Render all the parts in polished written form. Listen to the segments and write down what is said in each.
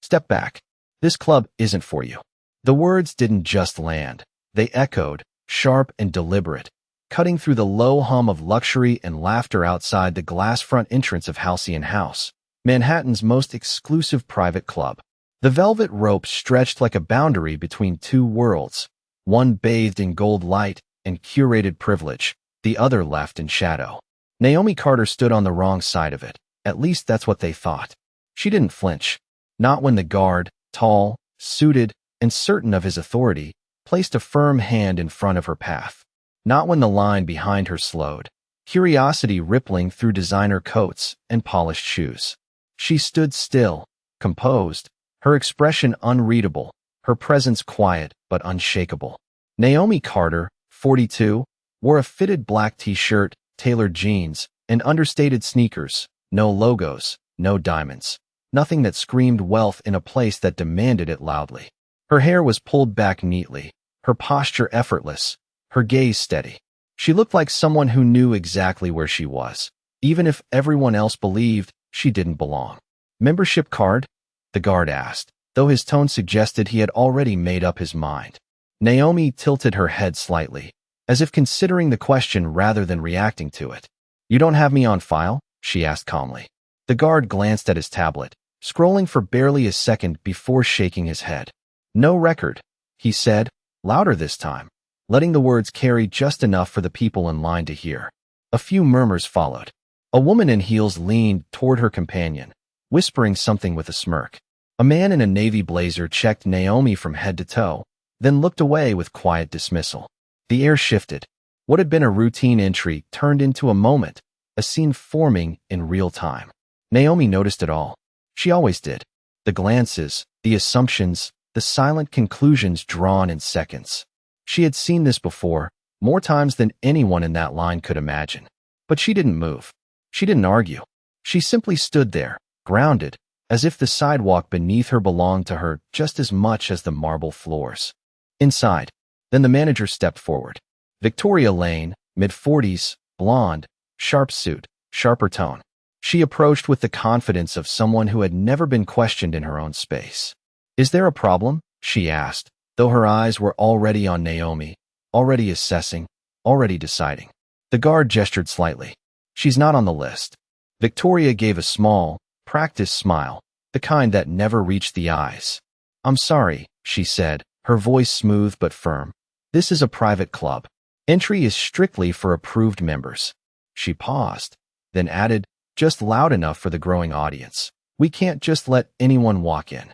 Step back. This club isn't for you. The words didn't just land. They echoed, sharp and deliberate, cutting through the low hum of luxury and laughter outside the glass front entrance of Halcyon House, Manhattan's most exclusive private club. The velvet rope stretched like a boundary between two worlds, one bathed in gold light and curated privilege, the other left in shadow. Naomi Carter stood on the wrong side of it. At least that's what they thought. She didn't flinch. Not when the guard, tall, suited, and certain of his authority, placed a firm hand in front of her path. Not when the line behind her slowed, curiosity rippling through designer coats and polished shoes. She stood still, composed, her expression unreadable, her presence quiet but unshakable. Naomi Carter, 42, wore a fitted black t-shirt, tailored jeans, and understated sneakers. No logos, no diamonds. Nothing that screamed wealth in a place that demanded it loudly. Her hair was pulled back neatly, her posture effortless, her gaze steady. She looked like someone who knew exactly where she was, even if everyone else believed she didn't belong. "Membership card?" the guard asked, though his tone suggested he had already made up his mind. Naomi tilted her head slightly, as if considering the question rather than reacting to it. "You don't have me on file?" she asked calmly. The guard glanced at his tablet, scrolling for barely a second before shaking his head. "No record," he said, louder this time, letting the words carry just enough for the people in line to hear. A few murmurs followed. A woman in heels leaned toward her companion, whispering something with a smirk. A man in a navy blazer checked Naomi from head to toe, then looked away with quiet dismissal. The air shifted. What had been a routine entry turned into a moment, a scene forming in real time. Naomi noticed it all. She always did. The glances, the assumptions, the silent conclusions drawn in seconds. She had seen this before, more times than anyone in that line could imagine. But she didn't move. She didn't argue. She simply stood there, grounded, as if the sidewalk beneath her belonged to her just as much as the marble floors. Inside, then the manager stepped forward. Victoria Lane, mid-40s, blonde, sharp suit, sharper tone. She approached with the confidence of someone who had never been questioned in her own space. "Is there a problem?" she asked, though her eyes were already on Naomi, already assessing, already deciding. The guard gestured slightly. "She's not on the list." Victoria gave a small, practiced smile, the kind that never reached the eyes. "I'm sorry," she said, her voice smooth but firm. "This is a private club. Entry is strictly for approved members." She paused, then added, just loud enough for the growing audience, "We can't just let anyone walk in."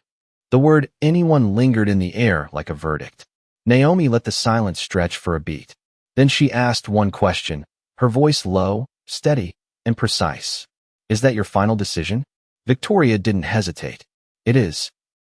The word anyone lingered in the air like a verdict. Naomi let the silence stretch for a beat. Then she asked one question, her voice low, steady, and precise. "Is that your final decision?" Victoria didn't hesitate. "It is."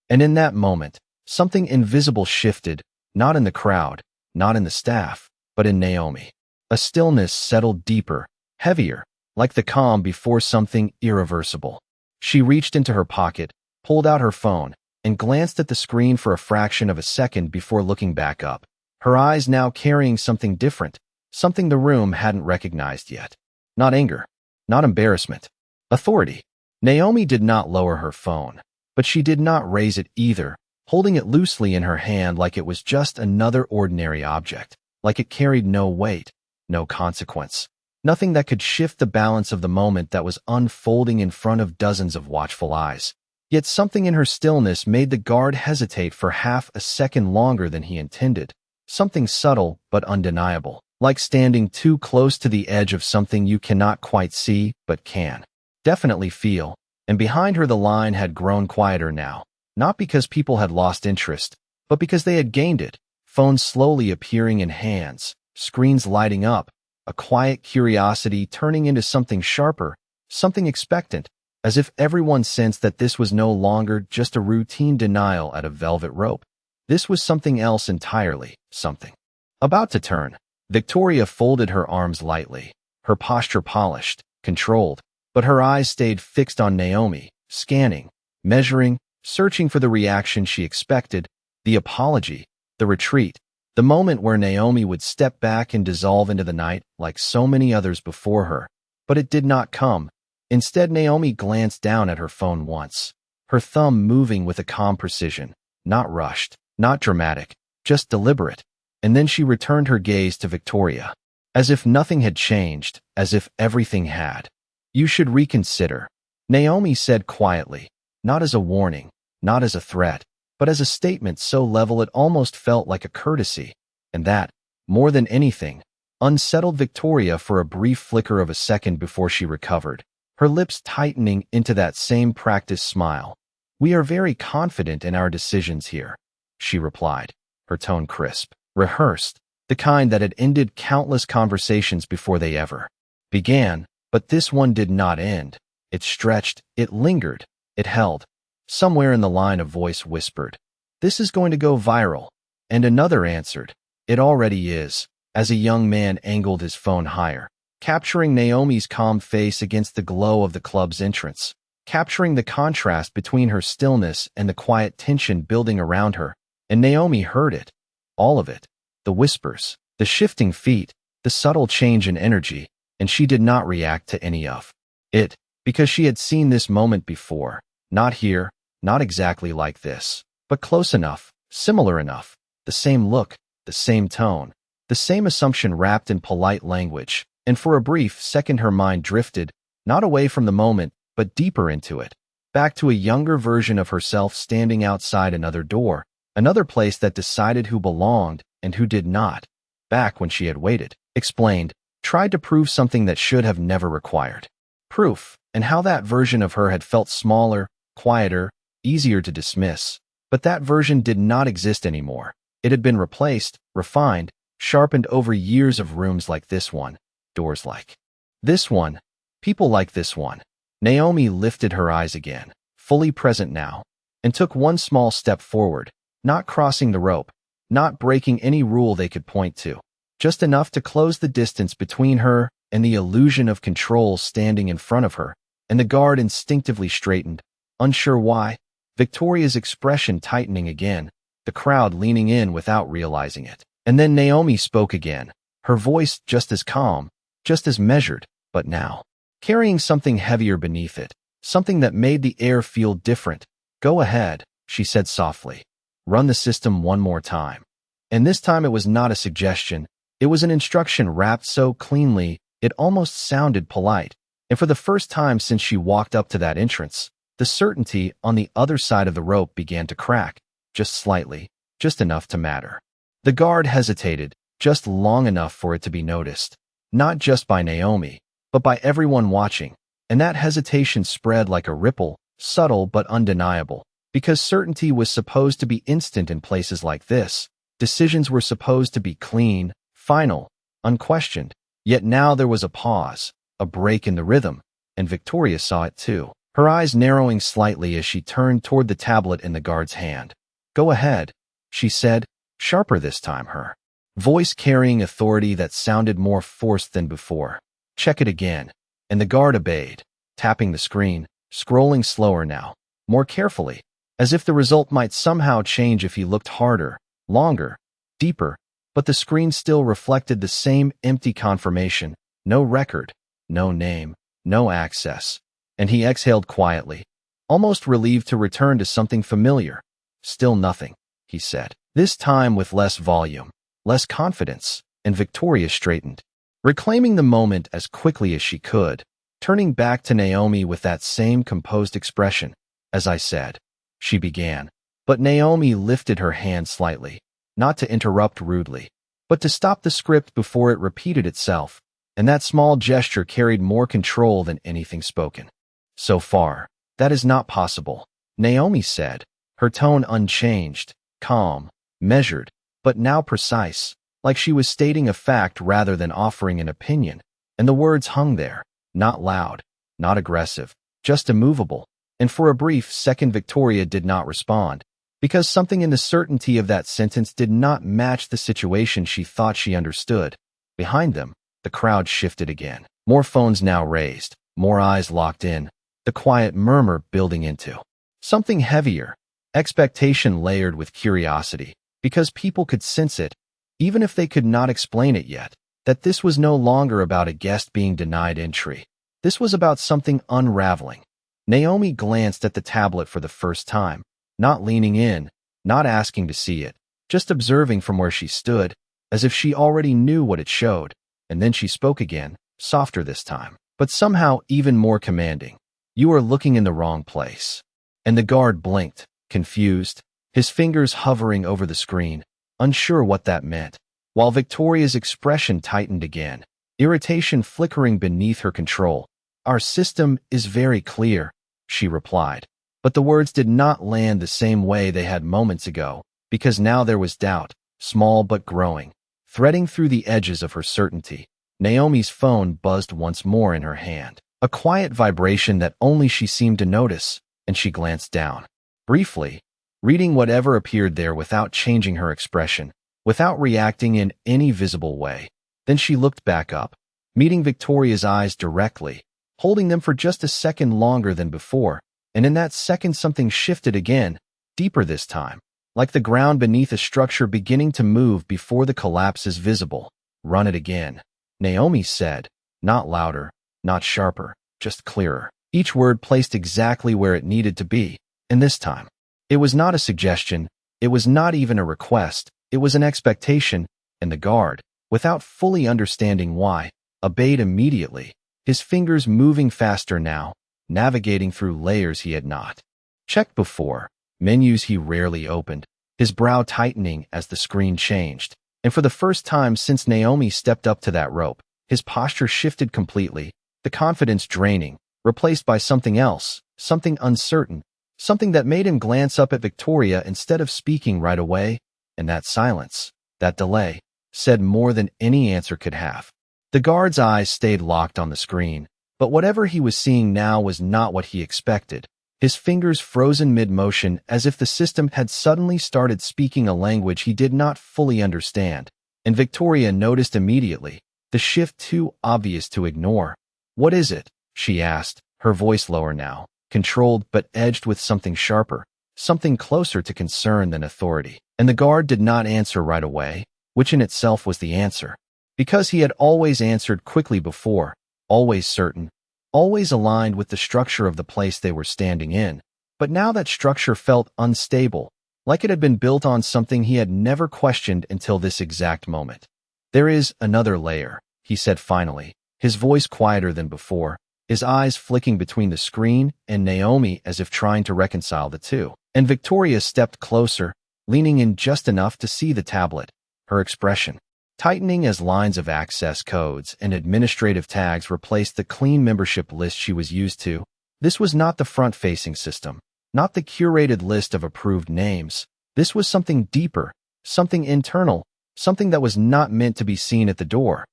And in that moment, something invisible shifted, not in the crowd, not in the staff, but in Naomi. A stillness settled deeper, heavier, like the calm before something irreversible. She reached into her pocket, pulled out her phone, and glanced at the screen for a fraction of a second before looking back up, her eyes now carrying something different, something the room hadn't recognized yet. Not anger, not embarrassment, authority. Naomi did not lower her phone, but she did not raise it either, holding it loosely in her hand like it was just another ordinary object, like it carried no weight, no consequence. Nothing that could shift the balance of the moment that was unfolding in front of dozens of watchful eyes. Yet something in her stillness made the guard hesitate for half a second longer than he intended. Something subtle but undeniable, like standing too close to the edge of something you cannot quite see but can definitely feel. And behind her the line had grown quieter now, not because people had lost interest, but because they had gained it. Phones slowly appearing in hands, screens lighting up, a quiet curiosity turning into something sharper, something expectant, as if everyone sensed that this was no longer just a routine denial at a velvet rope. This was something else entirely, something. About to turn, Victoria folded her arms lightly, her posture polished, controlled, but her eyes stayed fixed on Naomi, scanning, measuring, searching for the reaction she expected, the apology, the retreat, the moment where Naomi would step back and dissolve into the night like so many others before her. But it did not come. Instead, Naomi glanced down at her phone once, her thumb moving with a calm precision, not rushed, not dramatic, just deliberate. And then she returned her gaze to Victoria. As if nothing had changed, as if everything had. "You should reconsider," Naomi said quietly, not as a warning, not as a threat, but as a statement so level it almost felt like a courtesy. And that, more than anything, unsettled Victoria for a brief flicker of a second before she recovered, her lips tightening into that same practiced smile. "We are very confident in our decisions here," she replied, her tone crisp, rehearsed, the kind that had ended countless conversations before they ever began. But this one did not end. It stretched, it lingered, it held. Somewhere in the line a voice whispered, "This is going to go viral." And another answered, "It already is," as a young man angled his phone higher, capturing Naomi's calm face against the glow of the club's entrance, capturing the contrast between her stillness and the quiet tension building around her. And Naomi heard it. All of it. The whispers, the shifting feet, the subtle change in energy, and she did not react to any of it, because she had seen this moment before. Not here, not exactly like this, but close enough, similar enough, the same look, the same tone, the same assumption wrapped in polite language. And for a brief second her mind drifted, not away from the moment, but deeper into it, back to a younger version of herself standing outside another door, another place that decided who belonged and who did not, back when she had waited, explained, tried to prove something that should have never required proof, and how that version of her had felt smaller, quieter, easier to dismiss. But that version did not exist anymore. It had been replaced, refined, sharpened over years of rooms like this one, doors like this one, people like this one. Naomi lifted her eyes again, fully present now, and took one small step forward, not crossing the rope, not breaking any rule they could point to, just enough to close the distance between her and the illusion of control standing in front of her. And the guard instinctively straightened, unsure why, Victoria's expression tightening again, the crowd leaning in without realizing it. And then Naomi spoke again, her voice just as calm, just as measured, but now carrying something heavier beneath it, something that made the air feel different. "Go ahead," she said softly. "Run the system one more time." And this time it was not a suggestion. It was an instruction wrapped so cleanly it almost sounded polite. And for the first time since she walked up to that entrance, the certainty on the other side of the rope began to crack, just slightly, just enough to matter. The guard hesitated, just long enough for it to be noticed, not just by Naomi, but by everyone watching. And that hesitation spread like a ripple, subtle but undeniable, because certainty was supposed to be instant in places like this. Decisions were supposed to be clean, final, unquestioned. Yet now there was a pause, a break in the rhythm, and Victoria saw it too, her eyes narrowing slightly as she turned toward the tablet in the guard's hand. "Go ahead," she said, sharper this time, her voice carrying authority that sounded more forced than before. "Check it again." And the guard obeyed, tapping the screen, scrolling slower now, more carefully, as if the result might somehow change if he looked harder, longer, deeper. But the screen still reflected the same empty confirmation, no record, no name, no access. And he exhaled quietly, almost relieved to return to something familiar. "Still nothing," he said, this time with less volume, less confidence, and Victoria straightened, reclaiming the moment as quickly as she could, turning back to Naomi with that same composed expression. "As I said," she began, but Naomi lifted her hand slightly, not to interrupt rudely, but to stop the script before it repeated itself, and that small gesture carried more control than anything spoken. "So far, that is not possible," Naomi said, her tone unchanged, calm, measured, but now precise, like she was stating a fact rather than offering an opinion. And the words hung there, not loud, not aggressive, just immovable. And for a brief second Victoria did not respond, because something in the certainty of that sentence did not match the situation she thought she understood. Behind them, the crowd shifted again. More phones now raised, more eyes locked in, the quiet murmur building into something heavier, expectation layered with curiosity, because people could sense it, even if they could not explain it yet, that this was no longer about a guest being denied entry. This was about something unraveling, Naomi glanced at the tablet for the first time, not leaning in, not asking to see it, just observing from where she stood, as if she already knew what it showed, and then she spoke again, softer this time, but somehow even more commanding. "You are looking in the wrong place." And the guard blinked, confused, his fingers hovering over the screen, unsure what that meant, while Victoria's expression tightened again, irritation flickering beneath her control. "Our system is very clear," she replied, but the words did not land the same way they had moments ago, because now there was doubt, small but growing, threading through the edges of her certainty. Naomi's phone buzzed once more in her hand, a quiet vibration that only she seemed to notice, and she glanced down. Briefly, reading whatever appeared there without changing her expression, without reacting in any visible way. Then she looked back up, meeting Victoria's eyes directly, holding them for just a second longer than before, and in that second something shifted again, deeper this time, like the ground beneath a structure beginning to move before the collapse is visible. "Run it again," Naomi said, not louder, not sharper, just clearer, each word placed exactly where it needed to be, and this time. It was not a suggestion, it was not even a request, it was an expectation, and the guard, without fully understanding why, obeyed immediately, his fingers moving faster now, navigating through layers he had not checked before, menus he rarely opened, his brow tightening as the screen changed. And for the first time since Naomi stepped up to that rope, his posture shifted completely, the confidence draining, replaced by something else, something uncertain, something that made him glance up at Victoria instead of speaking right away, and that silence, that delay, said more than any answer could have. The guard's eyes stayed locked on the screen, but whatever he was seeing now was not what he expected. His fingers frozen mid-motion as if the system had suddenly started speaking a language he did not fully understand, and Victoria noticed immediately, the shift too obvious to ignore. "What is it?" she asked, her voice lower now, controlled but edged with something sharper, something closer to concern than authority. And the guard did not answer right away, which in itself was the answer, because he had always answered quickly before, always certain, always aligned with the structure of the place they were standing in. But now that structure felt unstable, like it had been built on something he had never questioned until this exact moment. "There is another layer," he said finally, his voice quieter than before, his eyes flicking between the screen and Naomi as if trying to reconcile the two. And Victoria stepped closer, leaning in just enough to see the tablet, her expression tightening as lines of access codes and administrative tags replaced the clean membership list she was used to. This was not the front-facing system, not the curated list of approved names. This was something deeper, something internal, something that was not meant to be seen at the door.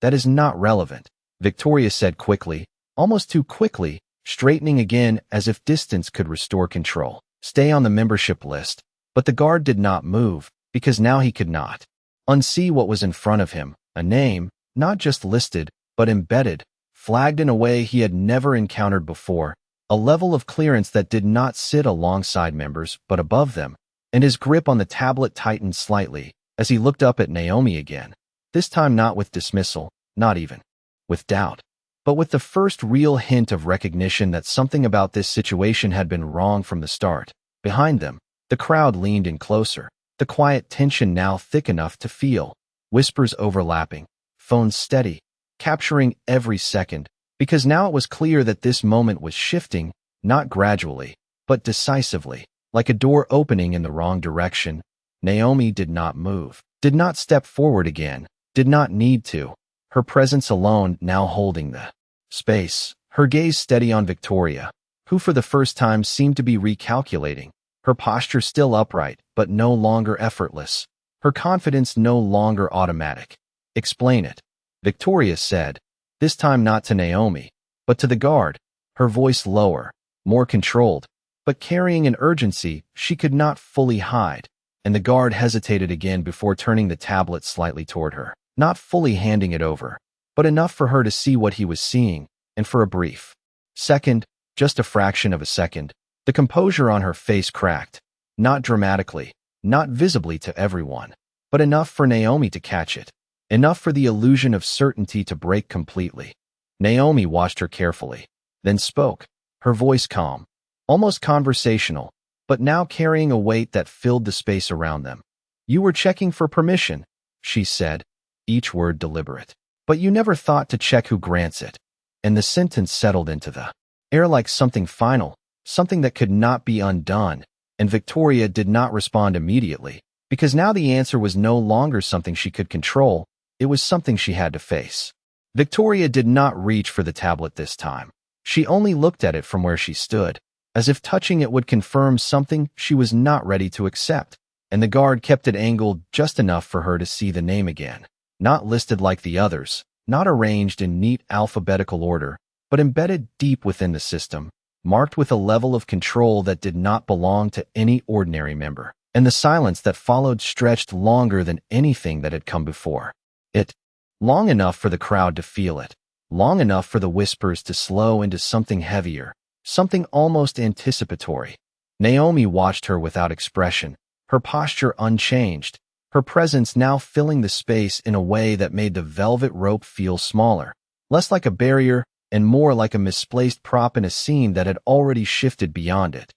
"That is not relevant," Victoria said quickly, almost too quickly, straightening again as if distance could restore control. "Stay on the membership list." But the guard did not move, because now he could not unsee what was in front of him, a name, not just listed, but embedded, flagged in a way he had never encountered before, a level of clearance that did not sit alongside members but above them, and his grip on the tablet tightened slightly as he looked up at Naomi again, this time not with dismissal, not even with doubt, but with the first real hint of recognition that something about this situation had been wrong from the start. Behind them, the crowd leaned in closer, the quiet tension now thick enough to feel, whispers overlapping, phones steady, capturing every second, because now it was clear that this moment was shifting, not gradually, but decisively, like a door opening in the wrong direction. Naomi did not move, did not step forward again, did not need to, her presence alone now holding the space, her gaze steady on Victoria, who for the first time seemed to be recalculating, her posture still upright, but no longer effortless, her confidence no longer automatic. "Explain it," Victoria said, this time not to Naomi, but to the guard, her voice lower, more controlled, but carrying an urgency she could not fully hide, and the guard hesitated again before turning the tablet slightly toward her, not fully handing it over, but enough for her to see what he was seeing, and for a brief second, just a fraction of a second, the composure on her face cracked, not dramatically, not visibly to everyone, but enough for Naomi to catch it, enough for the illusion of certainty to break completely. Naomi watched her carefully, then spoke, her voice calm, almost conversational, but now carrying a weight that filled the space around them. "You were checking for permission," she said, each word deliberate. "But you never thought to check who grants it." And the sentence settled into the air like something final, something that could not be undone, and Victoria did not respond immediately, because now the answer was no longer something she could control, it was something she had to face. Victoria did not reach for the tablet this time. She only looked at it from where she stood, as if touching it would confirm something she was not ready to accept, and the guard kept it angled just enough for her to see the name again. Not listed like the others, not arranged in neat alphabetical order, but embedded deep within the system, marked with a level of control that did not belong to any ordinary member. And the silence that followed stretched longer than anything that had come before it. Long enough for the crowd to feel it, long enough for the whispers to slow into something heavier, something almost anticipatory. Naomi watched her without expression, her posture unchanged, her presence now filling the space in a way that made the velvet rope feel smaller, less like a barrier and more like a misplaced prop in a scene that had already shifted beyond it.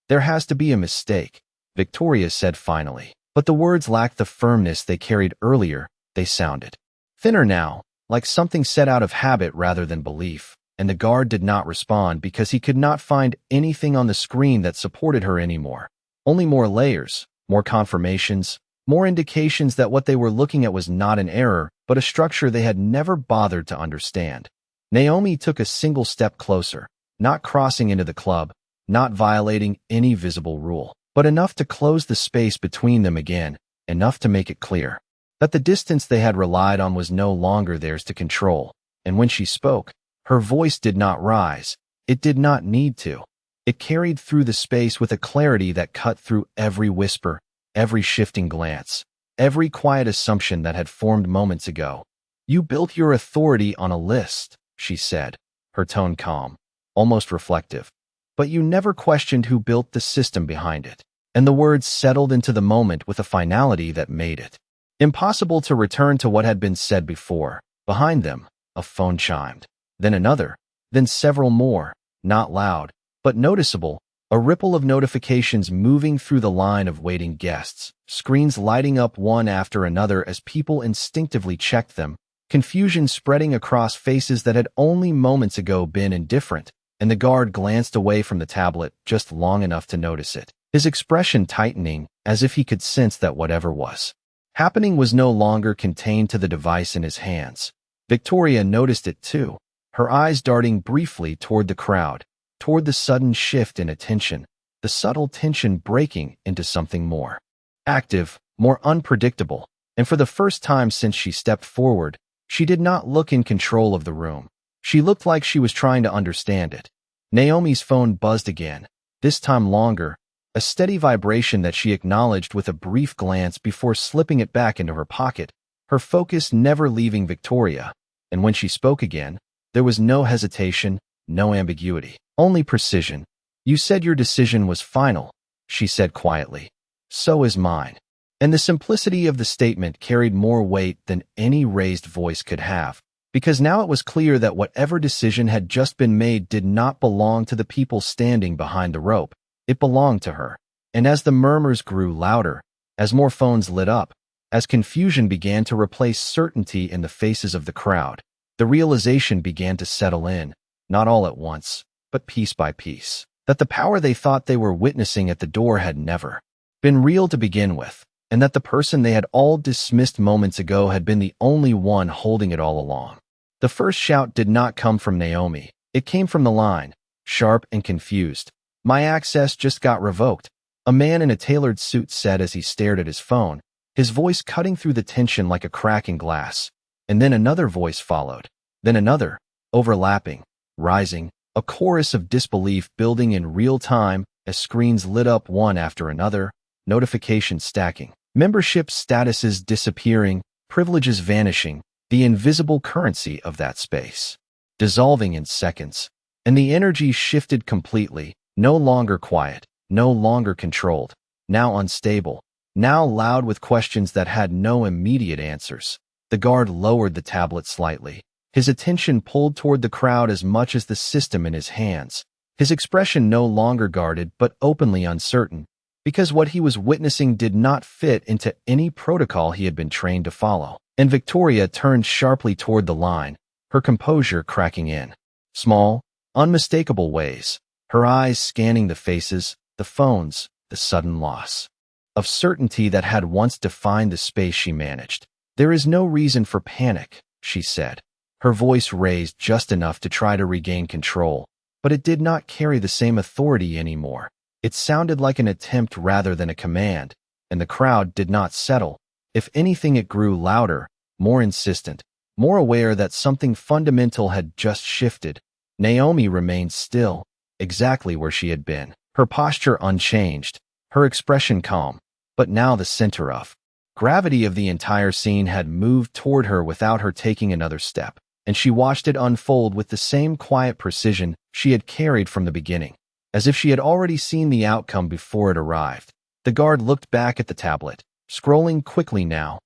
"There has to be a mistake," Victoria said finally, but the words lacked the firmness they carried earlier. They sounded thinner now, like something set out of habit rather than belief, and the guard did not respond because he could not find anything on the screen that supported her anymore. Only more layers, more confirmations, more indications that what they were looking at was not an error, but a structure they had never bothered to understand. Naomi took a single step closer, not crossing into the club, not violating any visible rule, but enough to close the space between them again, enough to make it clear that the distance they had relied on was no longer theirs to control. And when she spoke, her voice did not rise. It did not need to. It carried through the space with a clarity that cut through every whisper, every shifting glance, every quiet assumption that had formed moments ago. "You built your authority on a list," she said, her tone calm, almost reflective. "But you never questioned who built the system behind it." And the words settled into the moment with a finality that made it impossible to return to what had been said before. Behind them, a phone chimed. Then another, then several more, not loud, but noticeable, a ripple of notifications moving through the line of waiting guests, screens lighting up one after another as people instinctively checked them, confusion spreading across faces that had only moments ago been indifferent, and the guard glanced away from the tablet just long enough to notice it, his expression tightening as if he could sense that whatever was happening was no longer contained to the device in his hands. Victoria noticed it too, her eyes darting briefly toward the crowd, toward the sudden shift in attention, the subtle tension breaking into something more active, more unpredictable, and for the first time since she stepped forward, she did not look in control of the room. She looked like she was trying to understand it. Naomi's phone buzzed again, this time longer, a steady vibration that she acknowledged with a brief glance before slipping it back into her pocket, her focus never leaving Victoria. And when she spoke again, there was no hesitation, no ambiguity, only precision. "You said your decision was final," she said quietly. "So is mine." And the simplicity of the statement carried more weight than any raised voice could have, because now it was clear that whatever decision had just been made did not belong to the people standing behind the rope. It belonged to her. And as the murmurs grew louder, as more phones lit up, as confusion began to replace certainty in the faces of the crowd, the realization began to settle in, not all at once, but piece by piece, that the power they thought they were witnessing at the door had never been real to begin with, and that the person they had all dismissed moments ago had been the only one holding it all along. The first shout did not come from Naomi. It came from the line, sharp and confused. "My access just got revoked," a man in a tailored suit said as he stared at his phone, his voice cutting through the tension like a crack in glass. And then another voice followed. Then another, overlapping, rising, a chorus of disbelief building in real time as screens lit up one after another, notifications stacking, membership statuses disappearing, privileges vanishing, the invisible currency of that space dissolving in seconds. And the energy shifted completely. No longer quiet, no longer controlled, now unstable, now loud with questions that had no immediate answers. The guard lowered the tablet slightly, his attention pulled toward the crowd as much as the system in his hands. his expression no longer guarded but openly uncertain, because what he was witnessing did not fit into any protocol he had been trained to follow. And Victoria turned sharply toward the line, her composure cracking in small, unmistakable ways, her eyes scanning the faces, the phones, the sudden loss of certainty that had once defined the space she managed. "There is no reason for panic," she said, her voice raised just enough to try to regain control, but it did not carry the same authority anymore. It sounded like an attempt rather than a command, and the crowd did not settle. If anything, it grew louder, more insistent, more aware that something fundamental had just shifted. Naomi remained still, exactly where she had been, her posture unchanged, her expression calm, but now the center of gravity of the entire scene had moved toward her without her taking another step, and she watched it unfold with the same quiet precision she had carried from the beginning, as if she had already seen the outcome before it arrived. The guard looked back at the tablet, scrolling quickly now,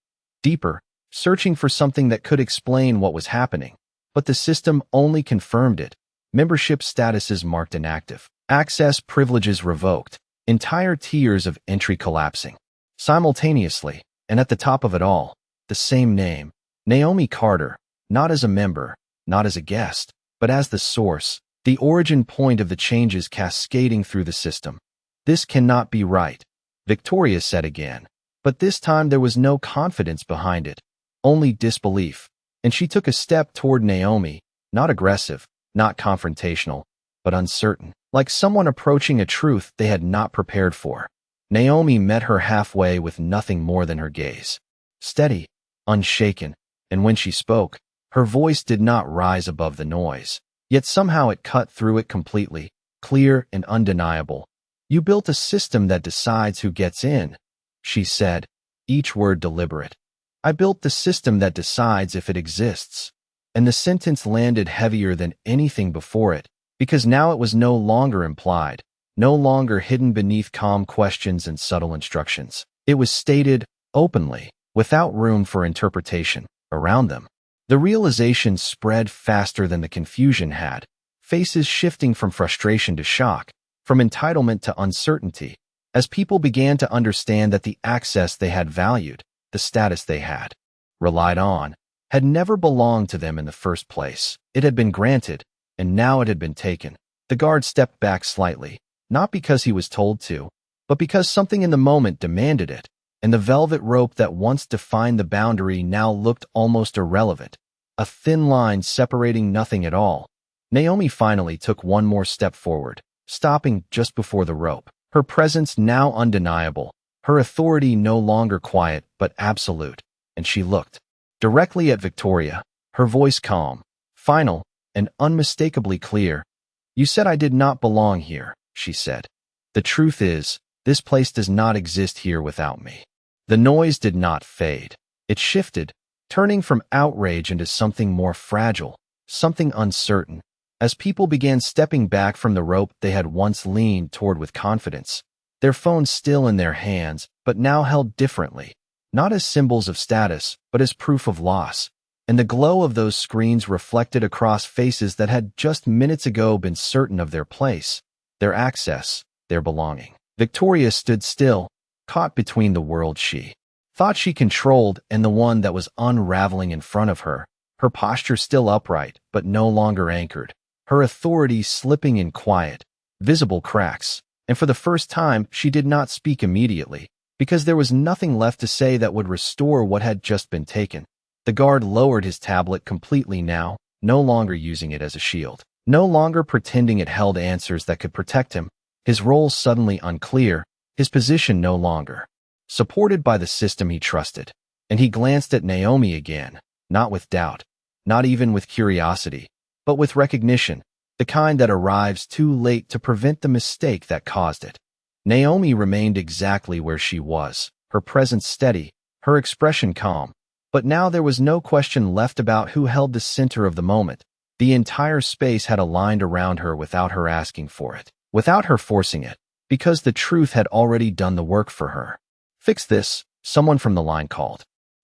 deeper, searching for something that could explain what was happening, but the system only confirmed it. Membership statuses marked inactive, access privileges revoked, entire tiers of entry collapsing. Simultaneously, and at the top of it all, the same name, Naomi Carter, not as a member, not as a guest, but as the source, the origin point of the changes cascading through the system. "This cannot be right," Victoria said again, but this time there was no confidence behind it, only disbelief, and she took a step toward Naomi, not aggressive, not confrontational, but uncertain, like someone approaching a truth they had not prepared for. Naomi met her halfway with nothing more than her gaze, steady, unshaken, and when she spoke, her voice did not rise above the noise, yet somehow it cut through it completely, clear and undeniable. "You built a system that decides who gets in," she said, each word deliberate. "I built the system that decides if it exists." And the sentence landed heavier than anything before it, because now it was no longer implied, no longer hidden beneath calm questions and subtle instructions. It was stated openly, without room for interpretation, around them. The realization spread faster than the confusion had, faces shifting from frustration to shock, from entitlement to uncertainty, as people began to understand that the access they had valued, the status they had relied on, had never belonged to them in the first place. It had been granted, and now it had been taken. The guard stepped back slightly, not because he was told to, but because something in the moment demanded it, and the velvet rope that once defined the boundary now looked almost irrelevant, a thin line separating nothing at all. Naomi finally took one more step forward, stopping just before the rope, her presence now undeniable, her authority no longer quiet but absolute, and she looked directly at Victoria, her voice calm, final, and unmistakably clear. "You said I did not belong here," she said. "The truth is, this place does not exist here without me." The noise did not fade. It shifted, turning from outrage into something more fragile, something uncertain, as people began stepping back from the rope they had once leaned toward with confidence, their phones still in their hands, but now held differently, not as symbols of status, but as proof of loss. And the glow of those screens reflected across faces that had just minutes ago been certain of their place, their access, their belonging. Victoria stood still, caught between the world she thought she controlled and the one that was unraveling in front of her, her posture still upright but no longer anchored, her authority slipping in quiet, visible cracks. And for the first time, she did not speak immediately, because there was nothing left to say that would restore what had just been taken. The guard lowered his tablet completely now, no longer using it as a shield, no longer pretending it held answers that could protect him, his role suddenly unclear, his position no longer supported by the system he trusted. And he glanced at Naomi again, not with doubt, not even with curiosity, but with recognition, the kind that arrives too late to prevent the mistake that caused it. Naomi remained exactly where she was, her presence steady, her expression calm, but now there was no question left about who held the center of the moment. The entire space had aligned around her without her asking for it, without her forcing it, because the truth had already done the work for her. "Fix this," someone from the line called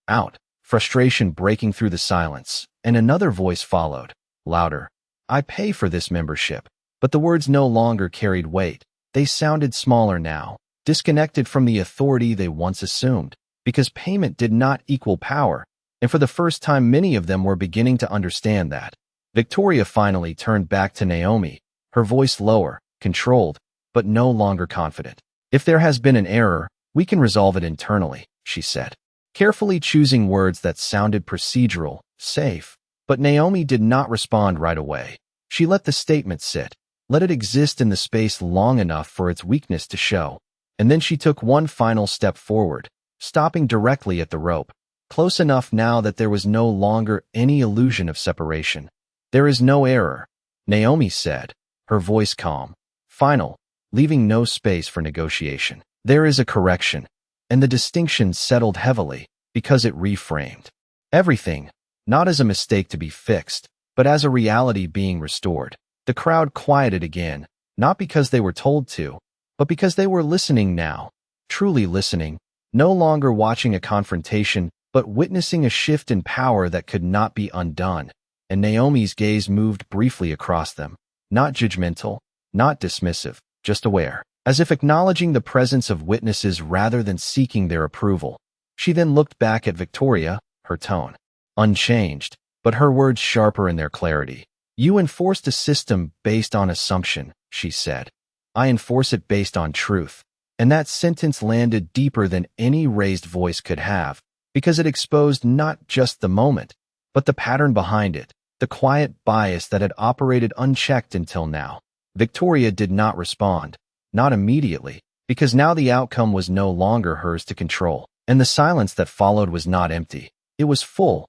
out, frustration breaking through the silence, and another voice followed, louder. "I pay for this membership." But the words no longer carried weight. They sounded smaller now, disconnected from the authority they once assumed, because payment did not equal power, and for the first time many of them were beginning to understand that. Victoria finally turned back to Naomi, her voice lower, controlled, but no longer confident. "If there has been an error, we can resolve it internally," she said, carefully choosing words that sounded procedural, safe. But Naomi did not respond right away. She let the statement sit, let it exist in the space long enough for its weakness to show. And then she took one final step forward, stopping directly at the rope, close enough now that there was no longer any illusion of separation. "There is no error," Naomi said, her voice calm, final, leaving no space for negotiation. "There is a correction." And the distinction settled heavily, because it reframed everything, not as a mistake to be fixed, but as a reality being restored. The crowd quieted again, not because they were told to, but because they were listening now, truly listening, no longer watching a confrontation, but witnessing a shift in power that could not be undone. And Naomi's gaze moved briefly across them, not judgmental, not dismissive, just aware, as if acknowledging the presence of witnesses rather than seeking their approval. She then looked back at Victoria, her tone unchanged, but her words sharper in their clarity. "You enforced a system based on assumption," she said. "I enforce it based on truth." And that sentence landed deeper than any raised voice could have, because it exposed not just the moment, but the pattern behind it, the quiet bias that had operated unchecked until now. Victoria did not respond, not immediately, because now the outcome was no longer hers to control, and the silence that followed was not empty. It was full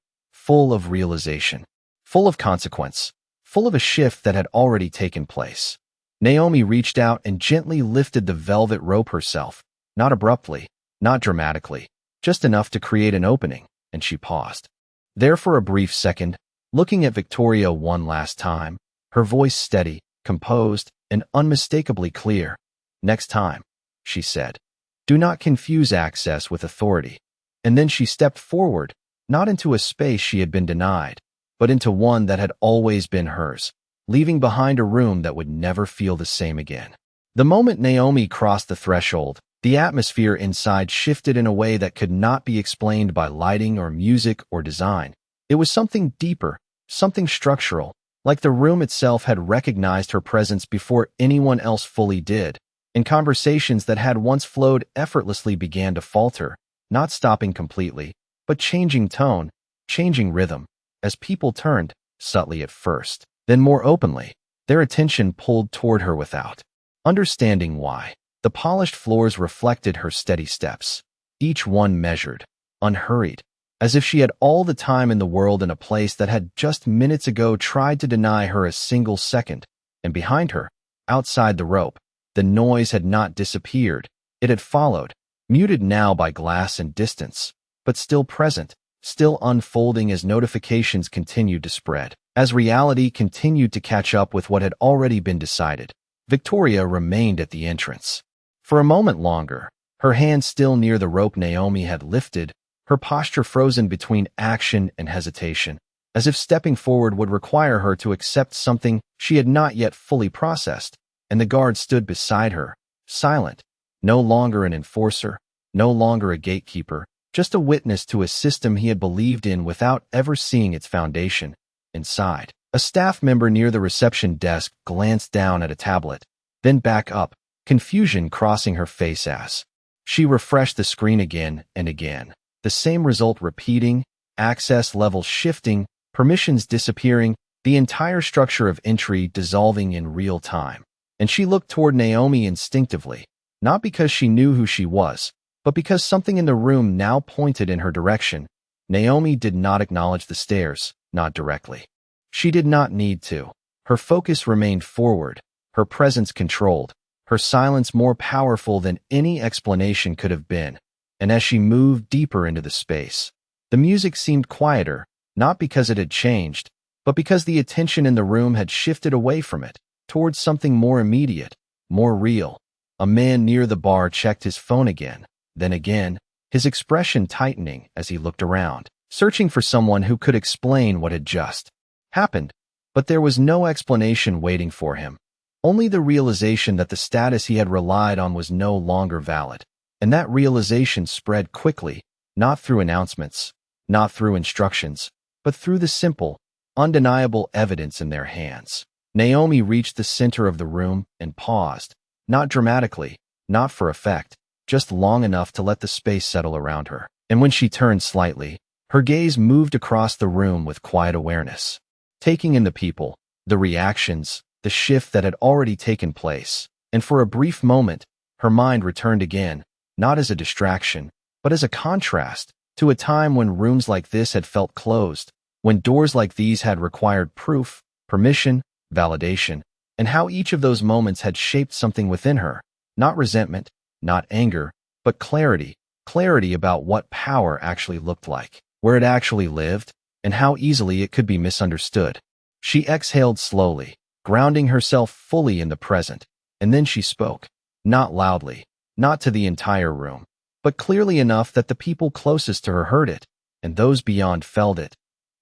of realization, full of consequence, full of a shift that had already taken place. Naomi reached out and gently lifted the velvet rope herself, not abruptly, not dramatically, just enough to create an opening, and she paused. There for a brief second, looking at Victoria one last time, her voice steady, composed, and unmistakably clear. "Next time," she said, "do not confuse access with authority." And then she stepped forward, not into a space she had been denied, but into one that had always been hers, leaving behind a room that would never feel the same again. The moment Naomi crossed the threshold, the atmosphere inside shifted in a way that could not be explained by lighting or music or design. It was something deeper, something structural, like the room itself had recognized her presence before anyone else fully did, and conversations that had once flowed effortlessly began to falter, not stopping completely, but changing tone, changing rhythm, as people turned, subtly at first, then more openly, their attention pulled toward her without understanding why. The polished floors reflected her steady steps, each one measured, unhurried, as if she had all the time in the world in a place that had just minutes ago tried to deny her a single second. And behind her, outside the rope, the noise had not disappeared. It had followed, muted now by glass and distance, but still present, still unfolding as notifications continued to spread. As reality continued to catch up with what had already been decided, Victoria remained at the entrance. For a moment longer, her hand still near the rope Naomi had lifted, her posture frozen between action and hesitation, as if stepping forward would require her to accept something she had not yet fully processed. And the guard stood beside her, silent, no longer an enforcer, no longer a gatekeeper, just a witness to a system he had believed in without ever seeing its foundation. Inside, a staff member near the reception desk glanced down at a tablet, then back up, confusion crossing her face as she refreshed the screen again and again. The same result repeating, access levels shifting, permissions disappearing, the entire structure of entry dissolving in real time. And she looked toward Naomi instinctively, not because she knew who she was, but because something in the room now pointed in her direction. Naomi did not acknowledge the stares, not directly. She did not need to. Her focus remained forward, her presence controlled, her silence more powerful than any explanation could have been. And as she moved deeper into the space, the music seemed quieter, not because it had changed, but because the attention in the room had shifted away from it, towards something more immediate, more real. A man near the bar checked his phone again, then again, his expression tightening as he looked around, searching for someone who could explain what had just happened. But there was no explanation waiting for him. Only the realization that the status he had relied on was no longer valid. And that realization spread quickly, not through announcements, not through instructions, but through the simple, undeniable evidence in their hands. Naomi reached the center of the room and paused, not dramatically, not for effect, just long enough to let the space settle around her. And when she turned slightly, her gaze moved across the room with quiet awareness, taking in the people, the reactions, the shift that had already taken place. And for a brief moment, her mind returned again, not as a distraction, but as a contrast to a time when rooms like this had felt closed, when doors like these had required proof, permission, validation, and how each of those moments had shaped something within her, not resentment, not anger, but clarity about what power actually looked like, where it actually lived, and how easily it could be misunderstood. She exhaled slowly, grounding herself fully in the present, and then she spoke, not loudly, not to the entire room, but clearly enough that the people closest to her heard it, and those beyond felt it.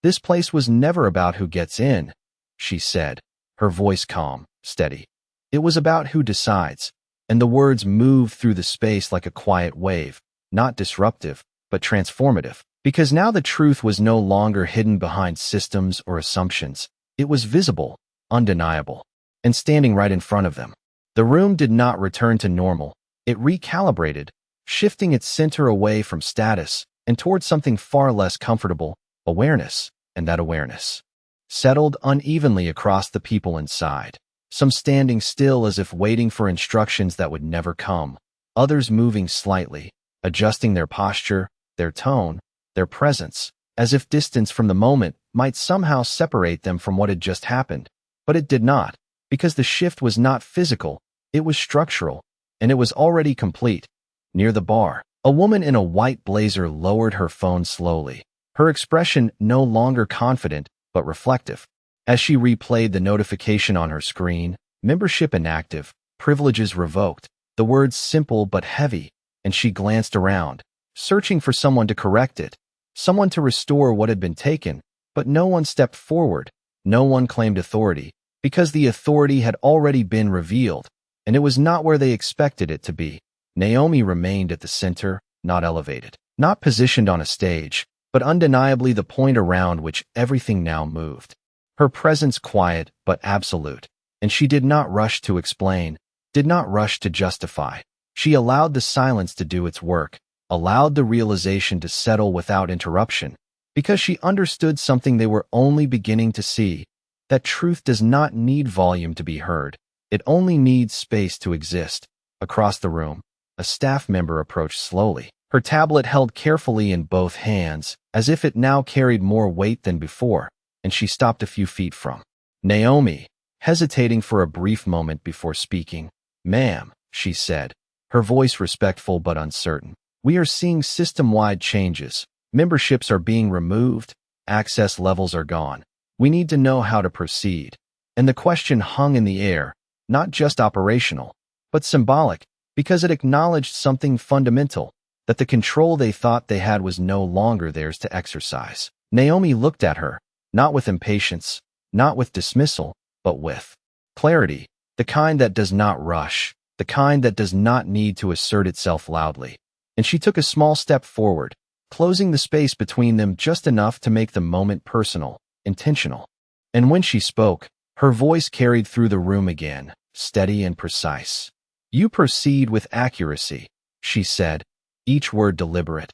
This place was never about who gets in, she said, her voice calm, steady. It was about who decides, and the words moved through the space like a quiet wave, not disruptive, but transformative. Because now the truth was no longer hidden behind systems or assumptions. It was visible, undeniable, and standing right in front of them. The room did not return to normal. It recalibrated, shifting its center away from status and towards something far less comfortable, awareness, and that awareness settled unevenly across the people inside. Some standing still as if waiting for instructions that would never come, others moving slightly, adjusting their posture, their tone, their presence, as if distance from the moment might somehow separate them from what had just happened. But it did not, because the shift was not physical, it was structural, and it was already complete. Near the bar, a woman in a white blazer lowered her phone slowly, her expression no longer confident but reflective. As she replayed the notification on her screen, membership inactive, privileges revoked, the words simple but heavy, and she glanced around, searching for someone to correct it, someone to restore what had been taken, but no one stepped forward, no one claimed authority, because the authority had already been revealed, and it was not where they expected it to be. Naomi remained at the center, not elevated, not positioned on a stage, but undeniably the point around which everything now moved. Her presence quiet but absolute, and she did not rush to explain, did not rush to justify. She allowed the silence to do its work, allowed the realization to settle without interruption, because she understood something they were only beginning to see, that truth does not need volume to be heard. It only needs space to exist. Across the room, a staff member approached slowly, her tablet held carefully in both hands, as if it now carried more weight than before, and she stopped a few feet from Naomi, hesitating for a brief moment before speaking. "Ma'am," she said, her voice respectful but uncertain. "We are seeing system-wide changes. Memberships are being removed, access levels are gone. We need to know how to proceed." And the question hung in the air, not just operational, but symbolic, because it acknowledged something fundamental, that the control they thought they had was no longer theirs to exercise. Naomi looked at her, not with impatience, not with dismissal, but with clarity, the kind that does not rush, the kind that does not need to assert itself loudly. And she took a small step forward, closing the space between them just enough to make the moment personal, intentional. And when she spoke, her voice carried through the room again, steady and precise. "You proceed with accuracy," she said, each word deliberate,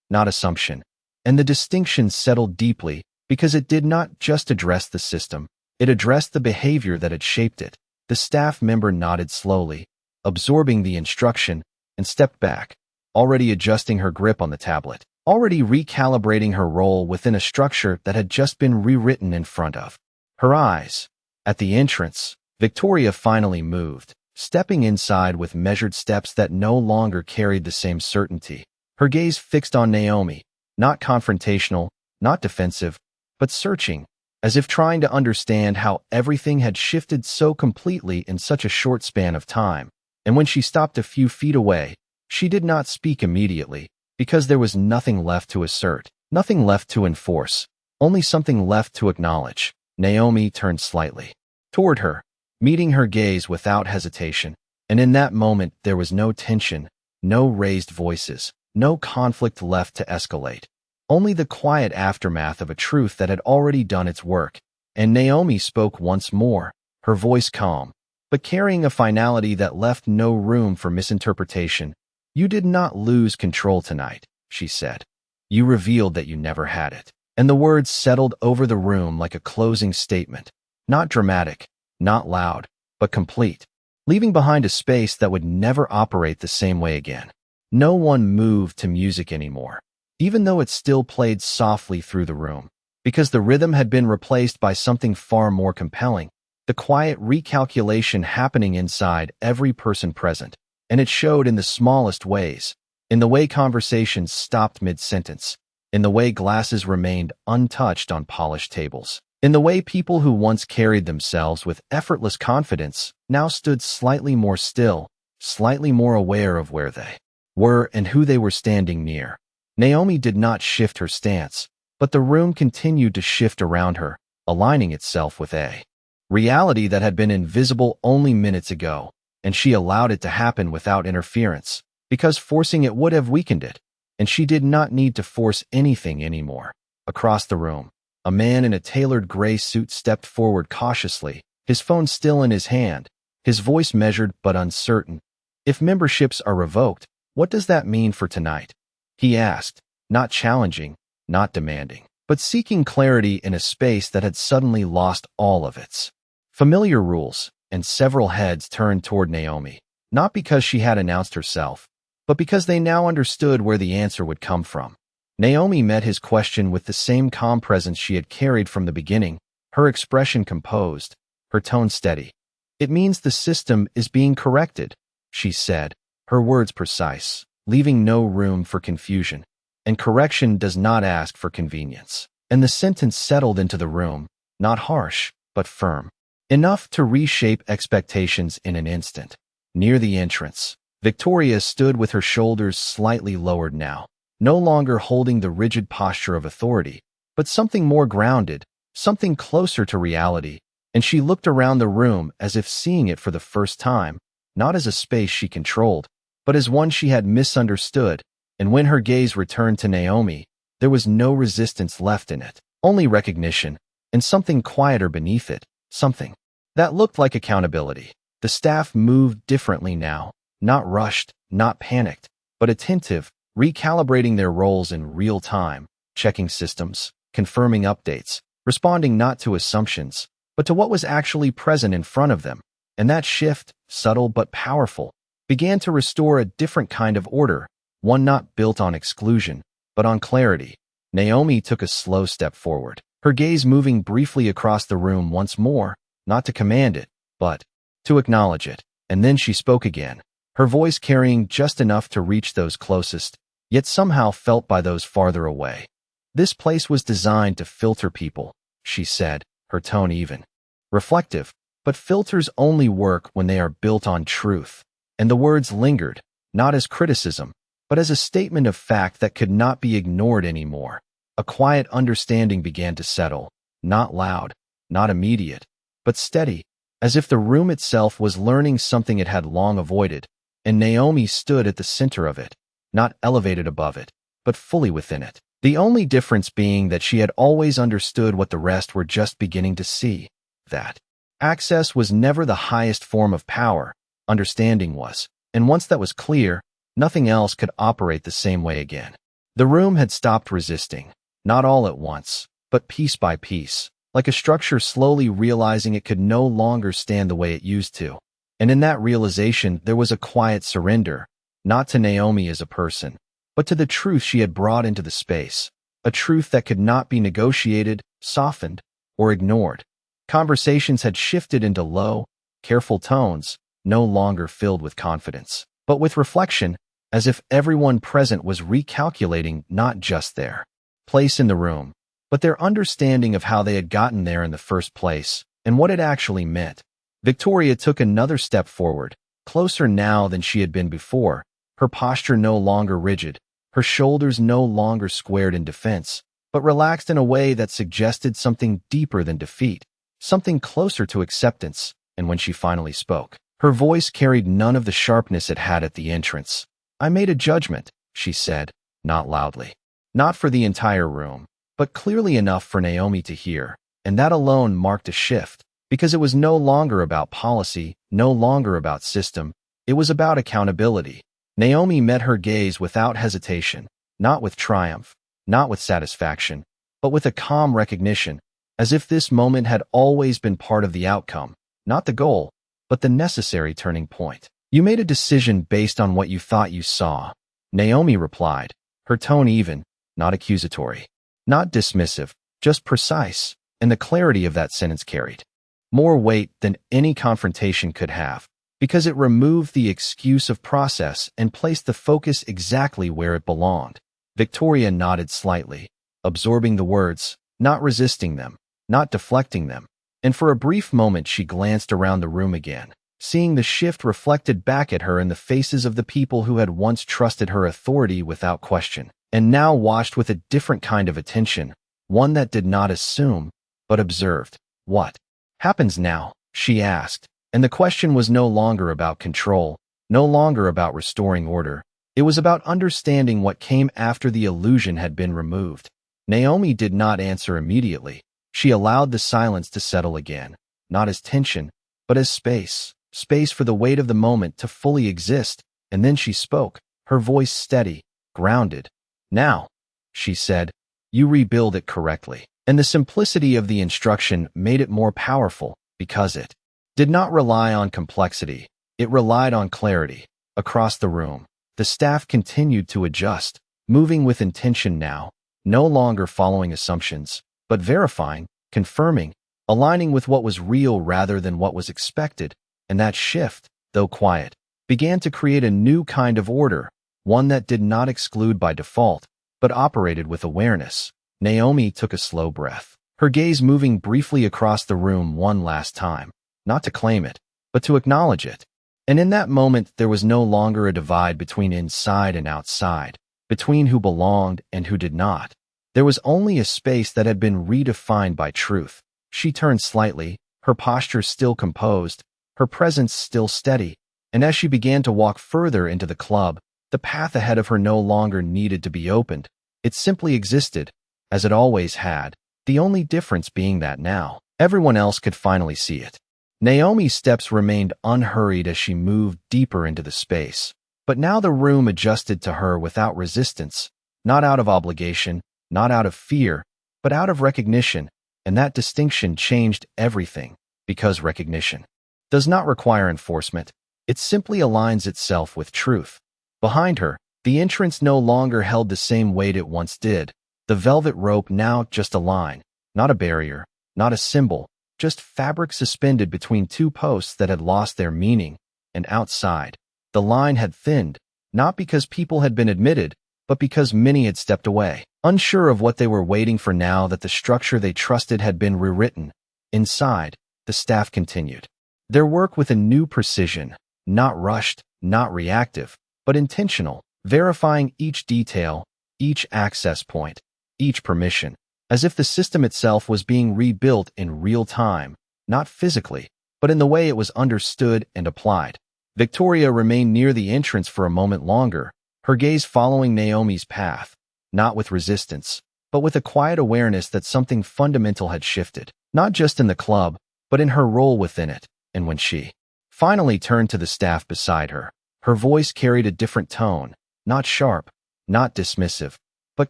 not assumption. And the distinction settled deeply because it did not just address the system, it addressed the behavior that had shaped it. The staff member nodded slowly, absorbing the instruction, and stepped back, already adjusting her grip on the tablet, already recalibrating her role within a structure that had just been rewritten in front of her eyes. At the entrance, Victoria finally moved, stepping inside with measured steps that no longer carried the same certainty. Her gaze fixed on Naomi, not confrontational, not defensive, but searching, as if trying to understand how everything had shifted so completely in such a short span of time. And when she stopped a few feet away, she did not speak immediately, because there was nothing left to assert, nothing left to enforce, only something left to acknowledge. Naomi turned slightly toward her, meeting her gaze without hesitation. And in that moment, there was no tension, no raised voices, no conflict left to escalate. Only the quiet aftermath of a truth that had already done its work. And Naomi spoke once more, her voice calm, but carrying a finality that left no room for misinterpretation. "You did not lose control tonight," she said. "You revealed that you never had it." And the words settled over the room like a closing statement. Not dramatic, not loud, but complete, leaving behind a space that would never operate the same way again. No one moved to music anymore, even though it still played softly through the room, because the rhythm had been replaced by something far more compelling, the quiet recalculation happening inside every person present. And it showed in the smallest ways, in the way conversations stopped mid-sentence, in the way glasses remained untouched on polished tables, in the way people who once carried themselves with effortless confidence now stood slightly more still, slightly more aware of where they were and who they were standing near. Naomi did not shift her stance, but the room continued to shift around her, aligning itself with a reality that had been invisible only minutes ago, and she allowed it to happen without interference, because forcing it would have weakened it, and she did not need to force anything anymore. Across the room, a man in a tailored gray suit stepped forward cautiously, his phone still in his hand, his voice measured but uncertain. "If memberships are revoked, what does that mean for tonight?" he asked, not challenging, not demanding, but seeking clarity in a space that had suddenly lost all of its familiar rules. And several heads turned toward Naomi, not because she had announced herself, but because they now understood where the answer would come from. Naomi met his question with the same calm presence she had carried from the beginning, her expression composed, her tone steady. "It means the system is being corrected," she said, her words precise, leaving no room for confusion. "And correction does not ask for convenience." And the sentence settled into the room, not harsh, but firm, enough to reshape expectations in an instant. Near the entrance, Victoria stood with her shoulders slightly lowered now, no longer holding the rigid posture of authority, but something more grounded, something closer to reality, and she looked around the room as if seeing it for the first time, not as a space she controlled, but as one she had misunderstood. And when her gaze returned to Naomi, there was no resistance left in it, only recognition, and something quieter beneath it, something that looked like accountability. The staff moved differently now, not rushed, not panicked, but attentive, recalibrating their roles in real time, checking systems, confirming updates, responding not to assumptions, but to what was actually present in front of them. And that shift, subtle but powerful, began to restore a different kind of order, one not built on exclusion, but on clarity. Naomi took a slow step forward, her gaze moving briefly across the room once more, not to command it, but to acknowledge it. And then she spoke again, her voice carrying just enough to reach those closest, yet somehow felt by those farther away. "This place was designed to filter people," she said, her tone even, reflective, "but filters only work when they are built on truth." And the words lingered, not as criticism, but as a statement of fact that could not be ignored anymore. A quiet understanding began to settle, not loud, not immediate, but steady, as if the room itself was learning something it had long avoided, and Naomi stood at the center of it, not elevated above it, but fully within it. The only difference being that she had always understood what the rest were just beginning to see, that access was never the highest form of power, understanding was, and once that was clear, nothing else could operate the same way again. The room had stopped resisting, not all at once, but piece by piece, like a structure slowly realizing it could no longer stand the way it used to. And in that realization, there was a quiet surrender, not to Naomi as a person, but to the truth she had brought into the space, a truth that could not be negotiated, softened, or ignored. Conversations had shifted into low, careful tones, no longer filled with confidence, but with reflection, as if everyone present was recalculating not just their place in the room, but their understanding of how they had gotten there in the first place, and what it actually meant. Victoria took another step forward, closer now than she had been before, her posture no longer rigid, her shoulders no longer squared in defense, but relaxed in a way that suggested something deeper than defeat, something closer to acceptance. and when she finally spoke, her voice carried none of the sharpness it had at the entrance. "I made a judgment," she said, not loudly. Not for the entire room, but clearly enough for Naomi to hear, and that alone marked a shift, because it was no longer about policy, no longer about system, it was about accountability. Naomi met her gaze without hesitation, not with triumph, not with satisfaction, but with a calm recognition, as if this moment had always been part of the outcome, not the goal, but the necessary turning point. "You made a decision based on what you thought you saw," Naomi replied, her tone even, not accusatory, not dismissive, just precise, and the clarity of that sentence carried more weight than any confrontation could have, because it removed the excuse of process and placed the focus exactly where it belonged. Victoria nodded slightly, absorbing the words, not resisting them, not deflecting them, and for a brief moment she glanced around the room again, seeing the shift reflected back at her in the faces of the people who had once trusted her authority without question, and now watched with a different kind of attention, one that did not assume, but observed. "What happens now?" she asked, and the question was no longer about control, no longer about restoring order. It was about understanding what came after the illusion had been removed. Naomi did not answer immediately. She allowed the silence to settle again, not as tension, but as space for the weight of the moment to fully exist, and then she spoke, her voice steady, grounded. "Now," she said, "you rebuild it correctly." And the simplicity of the instruction made it more powerful, because it did not rely on complexity, it relied on clarity. Across the room, the staff continued to adjust, moving with intention now, no longer following assumptions, but verifying, confirming, aligning with what was real rather than what was expected, and that shift, though quiet, began to create a new kind of order, one that did not exclude by default, but operated with awareness. Naomi took a slow breath, her gaze moving briefly across the room one last time, not to claim it, but to acknowledge it. And in that moment there was no longer a divide between inside and outside, between who belonged and who did not. There was only a space that had been redefined by truth. She turned slightly, her posture still composed, her presence still steady, and as she began to walk further into the club, the path ahead of her no longer needed to be opened. It simply existed, as it always had, the only difference being that now, everyone else could finally see it. Naomi's steps remained unhurried as she moved deeper into the space, but now the room adjusted to her without resistance, not out of obligation, not out of fear, but out of recognition, and that distinction changed everything, because recognition does not require enforcement, it simply aligns itself with truth. Behind her, the entrance no longer held the same weight it once did, the velvet rope now just a line, not a barrier, not a symbol, just fabric suspended between two posts that had lost their meaning, and outside, the line had thinned, not because people had been admitted, but because many had stepped away, unsure of what they were waiting for now that the structure they trusted had been rewritten. Inside, the staff continued their work with a new precision, not rushed, not reactive, but intentional, verifying each detail, each access point, each permission, as if the system itself was being rebuilt in real time, not physically, but in the way it was understood and applied. Victoria remained near the entrance for a moment longer, her gaze following Naomi's path, not with resistance, but with a quiet awareness that something fundamental had shifted, not just in the club, but in her role within it. And when she finally turned to the staff beside her, her voice carried a different tone, not sharp, not dismissive, but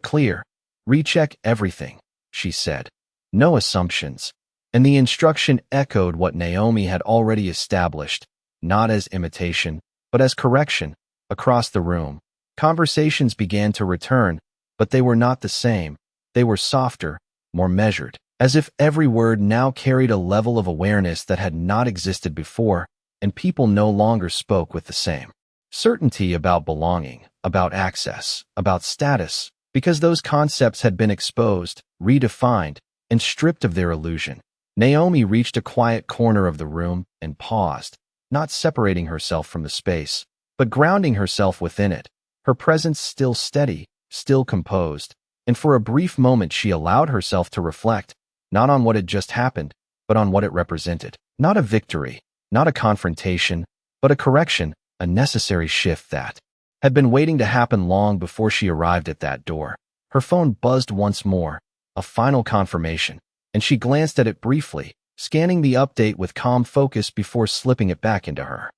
clear. "Recheck everything," she said. "No assumptions." And the instruction echoed what Naomi had already established, not as imitation, but as correction. Across the room, conversations began to return, but they were not the same. They were softer, more measured, as if every word now carried a level of awareness that had not existed before, and people no longer spoke with the same certainty about belonging, about access, about status, because those concepts had been exposed, redefined, and stripped of their illusion. Naomi reached a quiet corner of the room and paused, not separating herself from the space, but grounding herself within it, her presence still steady, still composed, and for a brief moment she allowed herself to reflect, not on what had just happened, but on what it represented. Not a victory, Not a confrontation, but a correction, a necessary shift that had been waiting to happen long before she arrived at that door. Her phone buzzed once more, a final confirmation, and she glanced at it briefly, scanning the update with calm focus before slipping it back into her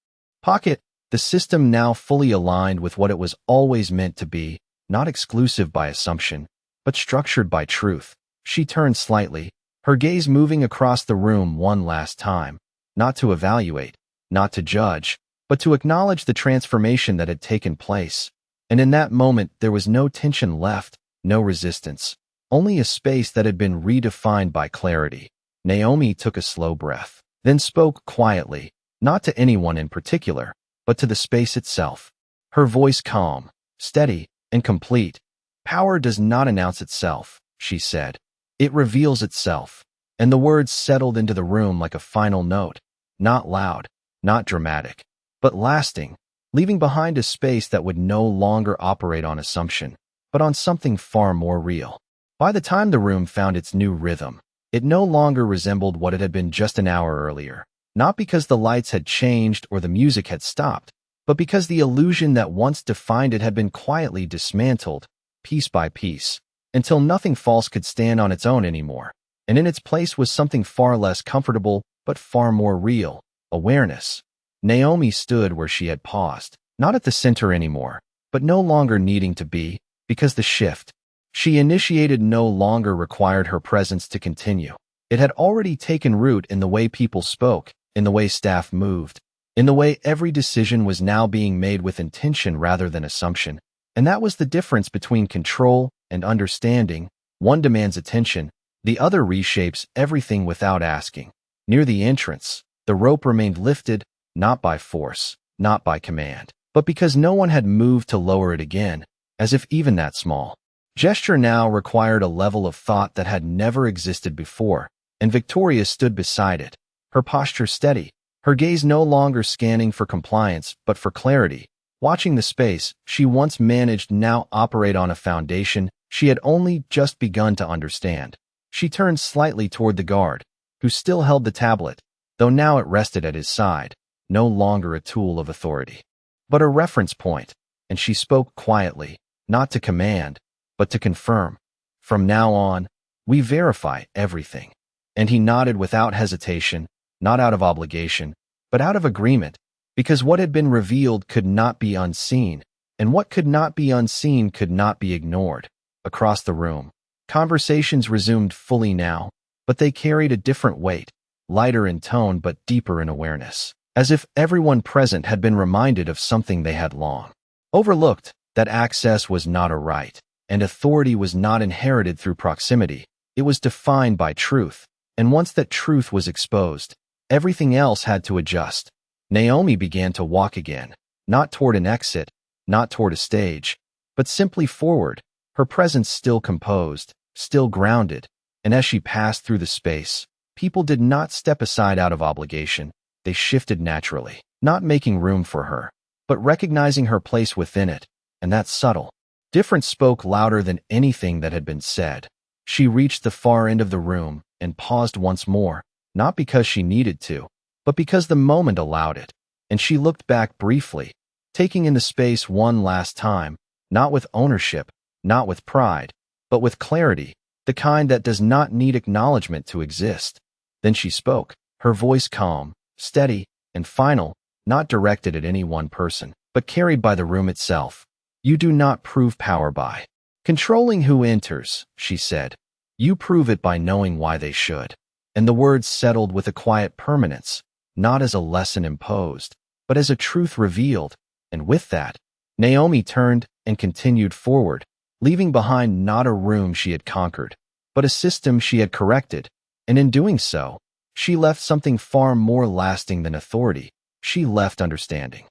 pocket, the system now fully aligned with what it was always meant to be, not exclusive by assumption, but structured by truth. She turned slightly, her gaze moving across the room one last time, not to evaluate, not to judge, but to acknowledge the transformation that had taken place. And in that moment, there was no tension left, no resistance, only a space that had been redefined by clarity. Naomi took a slow breath, then spoke quietly, not to anyone in particular, but to the space itself. Her voice calm, steady, and complete. Power does not announce itself, she said. It reveals itself. And the words settled into the room like a final note, not loud, not dramatic, but lasting, leaving behind a space that would no longer operate on assumption, but on something far more real. By the time the room found its new rhythm, it no longer resembled what it had been just an hour earlier, not because the lights had changed or the music had stopped, but because the illusion that once defined it had been quietly dismantled, piece by piece, until nothing false could stand on its own anymore, and in its place was something far less comfortable, but far more real, awareness. Naomi stood where she had paused, not at the center anymore, but no longer needing to be, because the shift she initiated no longer required her presence to continue. It had already taken root in the way people spoke, in the way staff moved, in the way every decision was now being made with intention rather than assumption. And that was the difference between control and understanding. One demands attention, the other reshapes everything without asking. Near the entrance, the rope remained lifted, not by force, not by command, but because no one had moved to lower it again, as if even that small gesture now required a level of thought that had never existed before, and Victoria stood beside it, her posture steady, her gaze no longer scanning for compliance but for clarity, watching the space she once managed now operate on a foundation she had only just begun to understand. She turned slightly toward the guard, who still held the tablet, though now it rested at his side, no longer a tool of authority, but a reference point, and she spoke quietly, not to command, but to confirm. From now on, we verify everything. And he nodded without hesitation, not out of obligation, but out of agreement, because what had been revealed could not be unseen, and what could not be unseen could not be ignored. Across the room, conversations resumed fully now, but they carried a different weight, lighter in tone but deeper in awareness, as if everyone present had been reminded of something they had long overlooked, that access was not a right, and authority was not inherited through proximity. It was defined by truth, and once that truth was exposed, everything else had to adjust. Naomi began to walk again, not toward an exit, not toward a stage, but simply forward, her presence still composed, still grounded, and as she passed through the space, people did not step aside out of obligation, they shifted naturally, not making room for her, but recognizing her place within it, and that subtle difference spoke louder than anything that had been said. She reached the far end of the room and paused once more, not because she needed to, but because the moment allowed it, and she looked back briefly, taking in the space one last time, not with ownership, not with pride, but with clarity, the kind that does not need acknowledgement to exist. Then she spoke, her voice calm, steady, and final, not directed at any one person, but carried by the room itself. You do not prove power by controlling who enters, she said. You prove it by knowing why they should. And the words settled with a quiet permanence, not as a lesson imposed, but as a truth revealed. And with that, Naomi turned and continued forward, leaving behind not a room she had conquered, but a system she had corrected. And in doing so, she left something far more lasting than authority. She left understanding.